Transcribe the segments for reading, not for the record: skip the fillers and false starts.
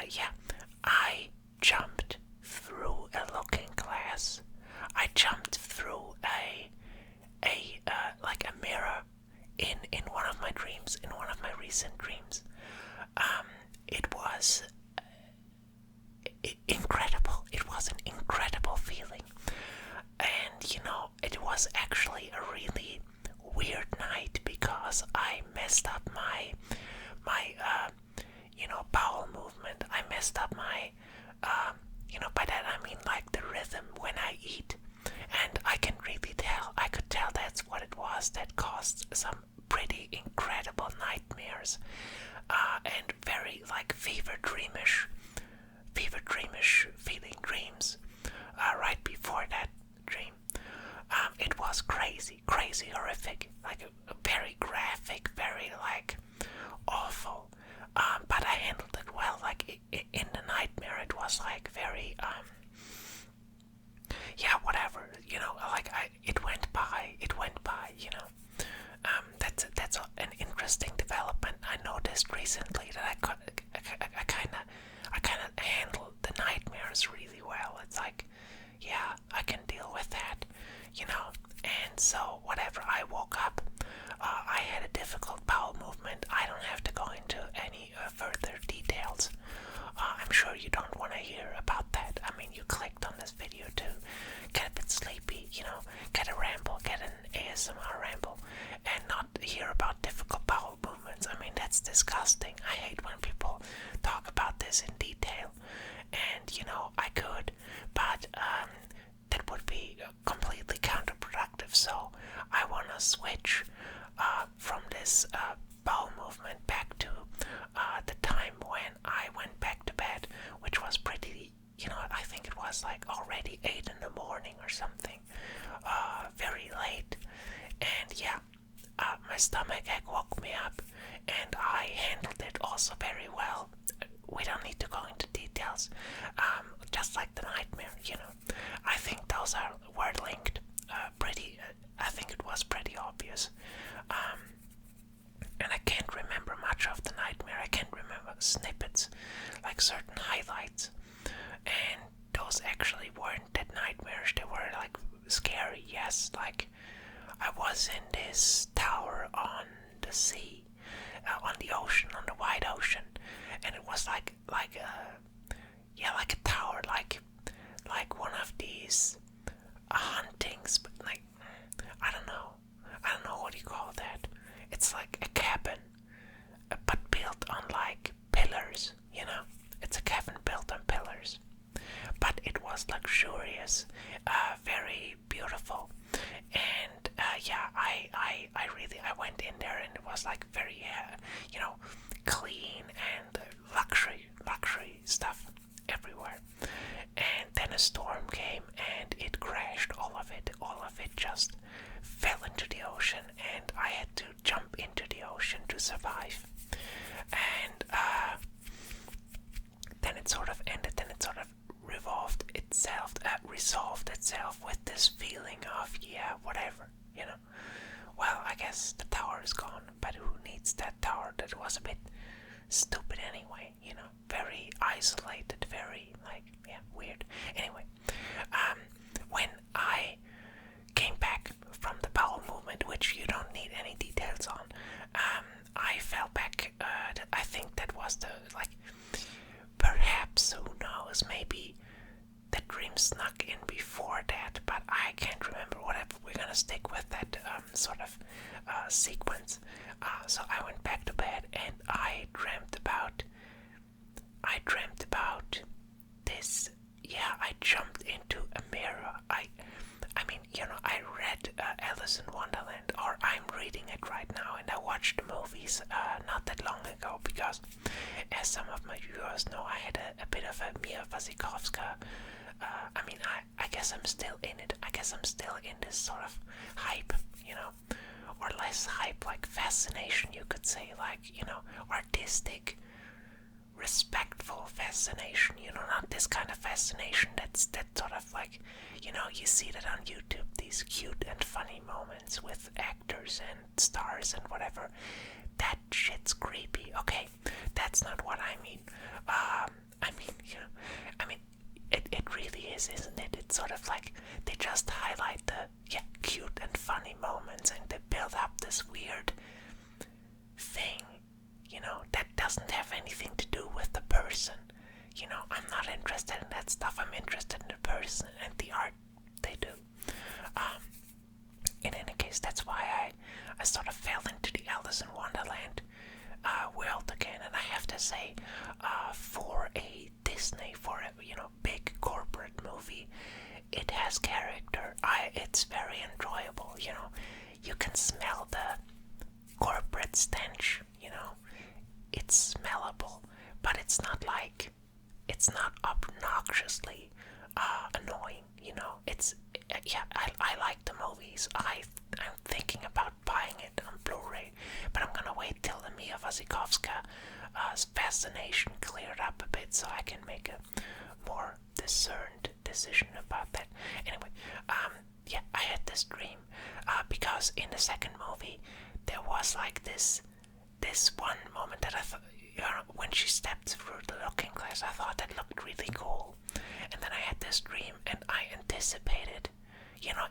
yeah, I jumped through a looking glass. I jumped through like a mirror in one of my dreams, in one of my recent dreams. It was incredible. It was an incredible feeling, and it was actually a really weird night because I messed up my bowel movement. I messed up my by that I mean like the rhythm when I eat, and I can really tell. I could tell that's what it was that caused some pretty incredible nightmares, and very like fever dreamish feeling dreams. Right before that dream, it was crazy, horrific, like a very graphic, very like awful. But I handled it well. Like in the nightmare, it was like very yeah, whatever. Like it went by. That's an interesting development I noticed recently, that I kind of handled the nightmares really well. It's like, yeah, I can deal with that, And so whatever, I woke up. I had a difficult bowel movement. I don't have to go into any further details. I'm sure you don't want to hear about that. I mean, you clicked on this video to get a bit sleepy, get a ramble, get an ASMR ramble, and not hear about difficult bowel movements. I mean, that's disgusting. I hate when people talk about this in detail, and I could, but that would be completely counterproductive. So I want to switch from this bowel movement back to the time when I went back to bed, which was pretty, I think it was like already 8 in the morning or something, very late. And yeah, my stomach ache woke me up, and I handled it also very well. We don't need to go into details, just like the nightmare, I think those were linked I think it was pretty obvious. And I can't remember much of the nightmare. I can't remember snippets, like certain highlights. And those actually weren't that nightmares. They were like scary, yes. Like I was in this tower on the sea, on the ocean, on the wide ocean, and it was like a tower, like one of these huntings, but like I don't know what you call that. It's like a cabin, but built on like pillars. It's a cabin built on pillars, but it was luxurious, very beautiful, and yeah, I went in there, and it was like very clean, and luxury stuff everywhere. And then a storm came, and it crashed all of it just fell into the ocean, and I had to jump into the ocean to survive. And then it sort of ended, then it sort of resolved itself with this feeling of, yeah, whatever, Well, I guess the tower is gone, but who needs that tower? That was a bit stupid anyway, very isolated, very, like, yeah, weird. Anyway, when I came back from the bowel movement, which you don't need any details on, I fell back, I think that was perhaps, who knows, maybe the dream snuck in before that, but I can't remember. Whatever, we're gonna stick with that sort of sequence. So I went back to bed, and I dreamt about this. Yeah, I jumped into a mirror. I mean, I read Alice in Wonderland, or I'm reading it right now, and I watched the movies not that long ago, because, as some of my viewers know, I had a bit of a Mia Wasikowska. I mean, I guess I'm still in it. I guess I'm still in this sort of hype, or less hype, like fascination, you could say, like, artistic, respectful fascination, not this kind of fascination that sort of like, you see that on YouTube, these cute and funny moments with actors and stars and whatever. That shit's creepy, okay? That's not what I mean. is, isn't it? It's sort of like they just highlight the cute and funny moments, and they build up this weird thing, that doesn't have anything to do with the person. I'm not interested in that stuff. I'm interested in the person and the art they do. In any case, that's why I sort of fell into the Alice in Wonderland world again. And I have to say, for a Disney, for a big corporate movie, it has character. It's very enjoyable. You can smell the corporate stench. It's smellable, but it's not obnoxiously annoying. It's I like the movies. I'm thinking about buying it on Blu-ray, but I'm gonna wait till the Mia Wasikowska fascination cleared up a bit so I can make a more discerned decision about that. Anyway, I had this dream because in the second movie there was like this one moment that I thought, when she stepped through the looking glass, I thought that looked really cool. And then I had this dream, and I anticipated,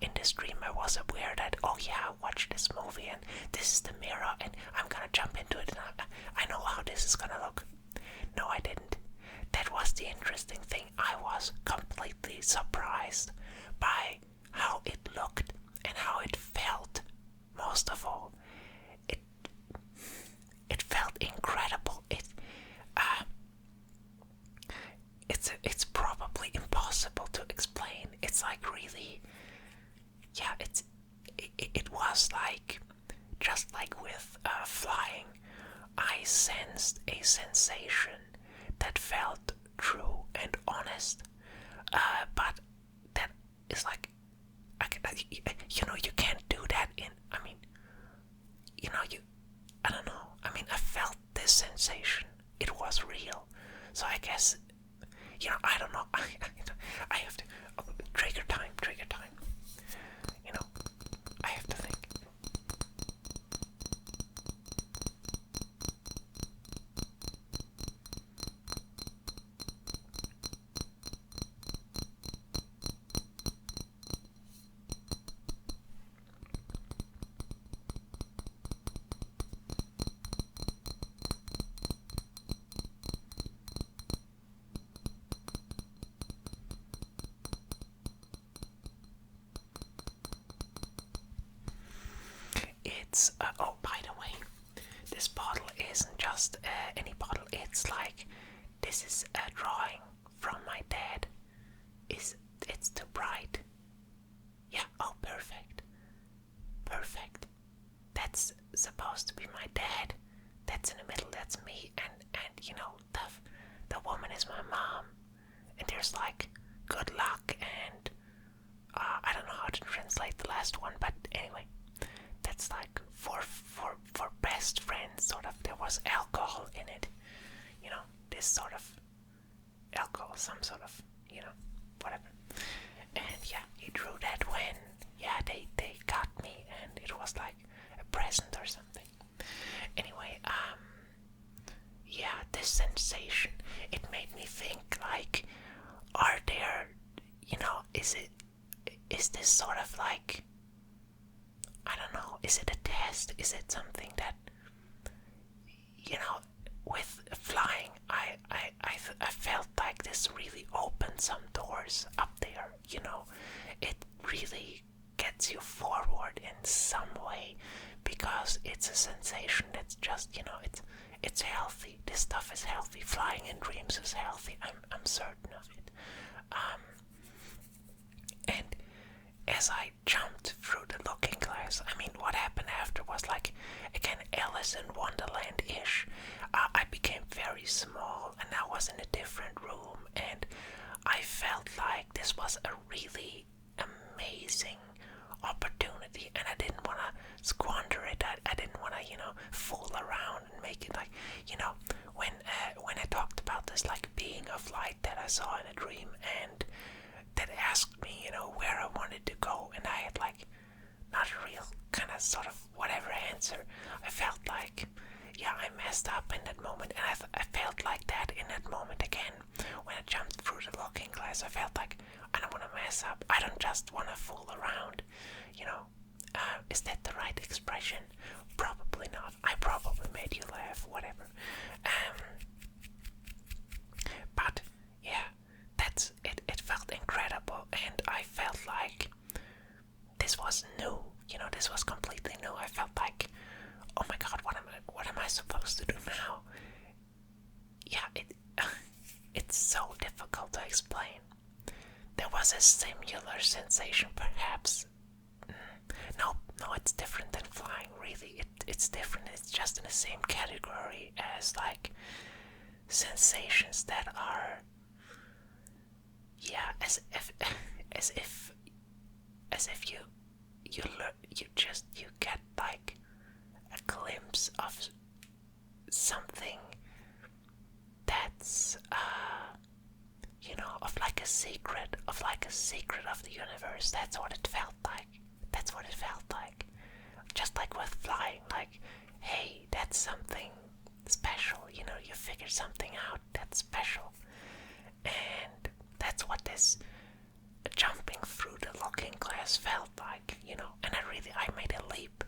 in this dream I was aware that, oh yeah, watch this movie, and this is the mirror, and I'm gonna jump into it, and I know how this is gonna look. No, I didn't. That was the interesting thing. I was completely surprised by how it looked and how it felt. Most of all, it felt incredible. It's probably impossible to explain. It's like really, it was like, just like with flying, I sensed a sensation that felt true and honest, but that is like, you can't do that I don't know. I felt this sensation. It was real. So I guess, I don't know. I have to. Oh, trigger time. I have to think. It's, oh, by the way, this bottle isn't just any bottle. It's like, this is a drawing from my dad. It's too bright? Yeah, oh, perfect. That's supposed to be my dad. That's in the middle, that's me, and the woman is my mom. And there's like, good luck, and I don't know how to translate the last one, but anyway. That's like for best friends, sort of. There was alcohol in it, this sort of alcohol, some sort of, whatever. And he drew that when, they got me, and it was like a present or something. Anyway, this sensation, it made me think, like, are there, is this sort of like, I don't know, is it a test? Is it something that, with flying, I felt like this really opened some doors up there, It really gets you forward in some way, because it's a sensation that's just, it's healthy. This stuff is healthy. Flying in dreams is healthy. I'm certain of it. And as I jumped through the looking glass, what happened after was like, again, Alice in Wonderland-ish. I became very small, and I was in a different room, and I felt like this was a really amazing opportunity, and I didn't want to squander it. I didn't want to, fool around and make it like, when I talked about this, like, being of light that I saw in a dream, and that asked me, where I wanted to go, and I had like not a real kind of sort of whatever answer. I felt like, yeah, I messed up in that moment, and I felt like that in that moment again when I jumped through the looking glass. I felt like I don't want to mess up. I don't just want to fool around, you know. Is that the right expression? Probably not. I probably made you laugh, whatever. But yeah, that's it. It felt incredible, and I felt like this was new. You know, this was completely new. I felt like, oh my god, what am I supposed to do now? Yeah, it's so difficult to explain. There was a similar sensation, perhaps. No, it's different than flying. Really, it's different. It's just in the same category as like sensations that are, yeah, as if as if you get like a glimpse of something that's of a secret of the universe. That's what it felt like. Just like with flying, like, hey, that's something special, you figured something out that's special. And that's what this jumping through the looking glass felt like, and I made a leap.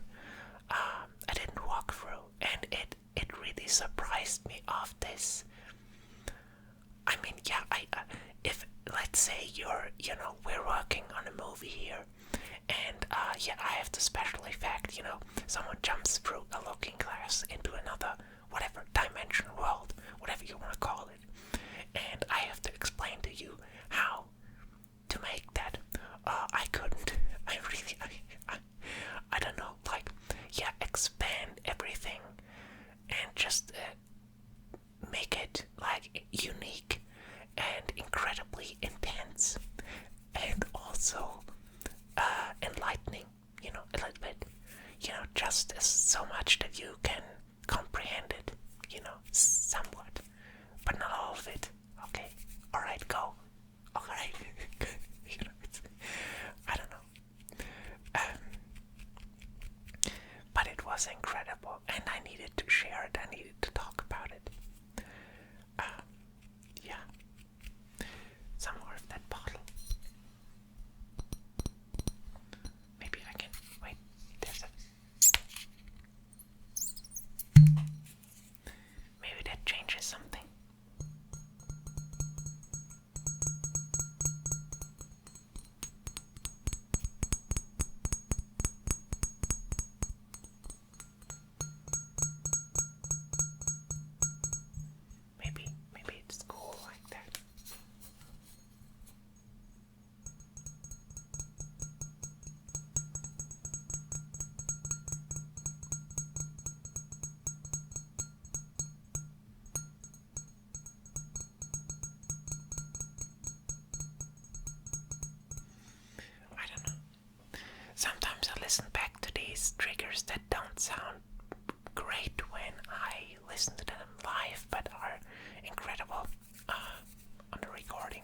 I didn't walk through, and it really surprised me of this. I mean, yeah, if let's say we're working on a movie here, and yeah, I have the special effect, someone jumps through a looking glass into another, whatever, dimensional world, whatever you want to call it, and I have to explain to you how to make that. I couldn't. I don't know, like, yeah, expand everything and just make it like unique and incredibly intense and also enlightening, a little bit, just so much that you can comprehend it, somewhat, but not all of it. Okay, alright, go. Alright. I don't know. But it was incredible, and I needed to share it. I needed to talk about it. Yeah. Some more of that bottle. Maybe I can. Wait, there's a. Maybe that changes something. Maybe it's cool like that. I don't know. Sometimes I listen back to these triggers that don't sound great when I listen to them live, but are incredible on the recording.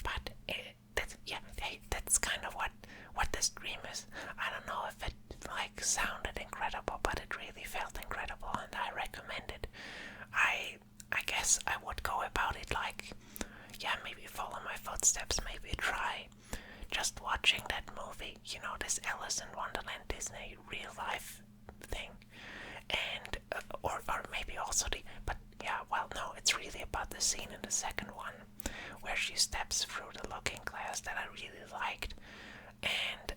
But that's kind of what this dream is. I don't know if it like sounded incredible, but it really felt incredible, and I recommend it. I guess I would go about it like, yeah, maybe follow my footsteps, maybe try just watching that movie, this Alice in Wonderland Disney real life thing, and or maybe also but yeah, well, no, it's really about the scene in the second one where she steps through the looking glass that I really liked, and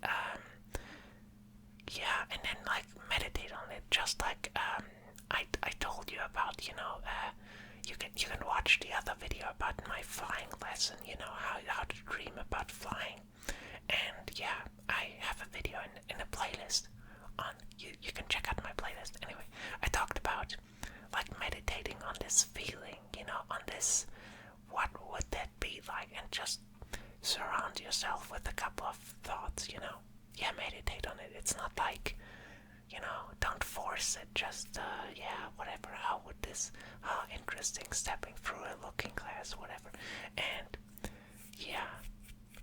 yeah, and then like meditate on it, just like I told you about, you can watch the other video about my flying lesson, how to dream about flying. And yeah, I have a video in a playlist on you can check out my playlist. Anyway, I talked about like meditating on this feeling, on this, what would that be like, and just surround yourself with a couple of thoughts, yeah, meditate on it. It's not like, don't force it, just yeah, whatever, how would this, interesting, stepping through a looking glass, whatever. And yeah,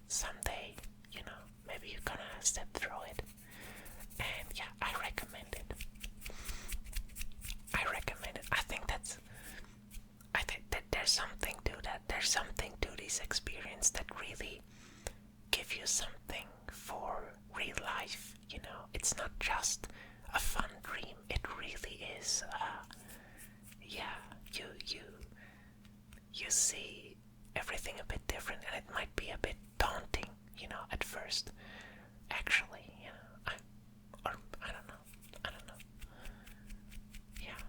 someday, maybe you're gonna step through it. And yeah, I recommend it. I movies experience that really give you something for real life. It's not just a fun dream. It really is. Yeah, you see everything a bit different, and it might be a bit daunting, at first. Actually, I don't know. I don't know. Yeah.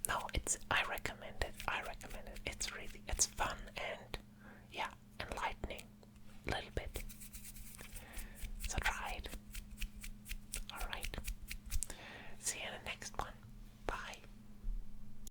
No, I recommend it. It's fun, and yeah,